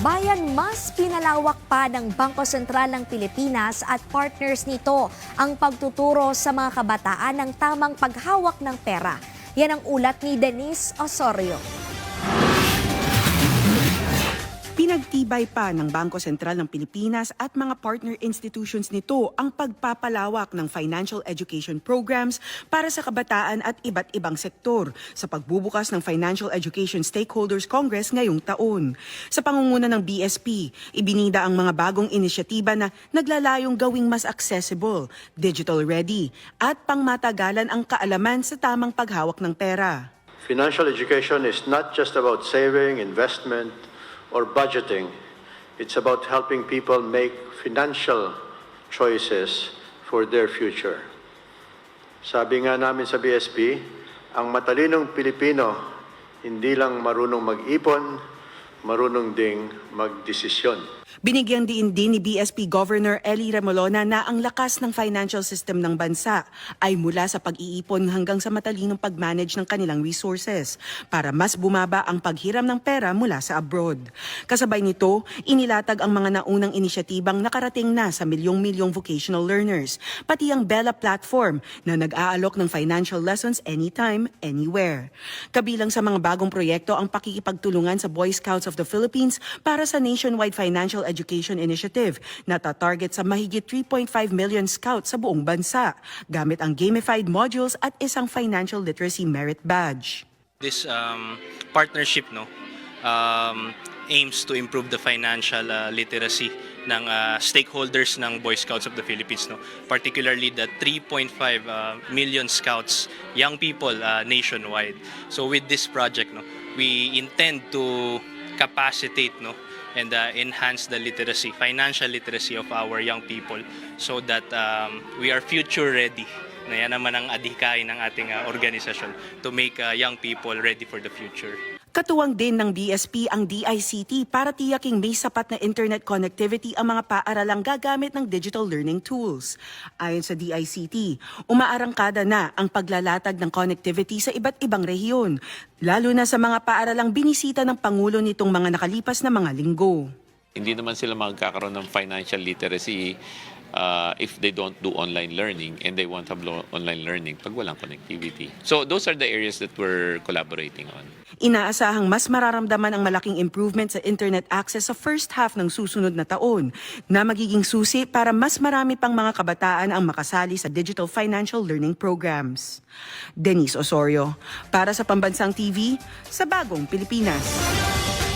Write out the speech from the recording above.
Bayan, mas pinalawak pa ng Bangko Sentral ng Pilipinas at partners nito ang pagtuturo sa mga kabataan ng tamang paghawak ng pera. Yan ang ulat ni Denise Osorio. Pinagtibay pa ng Bangko Sentral ng Pilipinas at mga partner institutions nito ang pagpapalawak ng financial education programs para sa kabataan at iba't ibang sektor sa pagbubukas ng Financial Education Stakeholders Congress ngayong taon. Sa pangunguna ng BSP, ibinida ang mga bagong inisyatiba na naglalayong gawing mas accessible, digital ready at pangmatagalan ang kaalaman sa tamang paghawak ng pera. Financial education is not just about saving, investment, or budgeting. It's about helping people make financial choices for their future. Sabi nga namin sa BSP, ang matalinong Pilipino hindi lang marunong mag-ipon, marunong ding magdesisyon. Binigyan din ni BSP Governor Ellie Remolona na ang lakas ng financial system ng bansa ay mula sa pag-iipon hanggang sa matalinong pag-manage ng kanilang resources para mas bumaba ang paghiram ng pera mula sa abroad. Kasabay nito, inilatag ang mga naunang inisyatibang nakarating na sa milyong-milyong vocational learners, pati ang Bella platform na nag-aalok ng financial lessons anytime, anywhere. Kabilang sa mga bagong proyekto ang pakikipagtulungan sa Boy Scouts of the Philippines para sa nationwide financial education initiative na tatarget sa mahigit 3.5 million scouts sa buong bansa gamit ang gamified modules at isang financial literacy merit badge. This partnership aims to improve the financial literacy ng stakeholders ng Boy Scouts of the Philippines, particularly the 3.5 million scouts, young people nationwide. So with this project, we intend to capacitate and enhance the literacy, financial literacy of our young people so that we are future ready. Na yan naman ang adhikain ng ating organisasyon to make young people ready for the future. Katuwang din ng BSP ang DICT para tiyaking may sapat na internet connectivity ang mga paaralang gagamit ng digital learning tools. Ayon sa DICT, umaarangkada na ang paglalatag ng connectivity sa iba't ibang rehiyon, lalo na sa mga paaralang binisita ng Pangulo nitong mga nakalipas na mga linggo. Hindi naman sila magkakaroon ng financial literacy if they don't do online learning, and they won't have online learning pag walang connectivity. So those are the areas that we're collaborating on. Inaasahang mas mararamdaman ang malaking improvement sa internet access sa first half ng susunod na taon na magiging susi para mas marami pang mga kabataan ang makasali sa digital financial learning programs. Denise Osorio, para sa Pambansang TV, sa Bagong Pilipinas.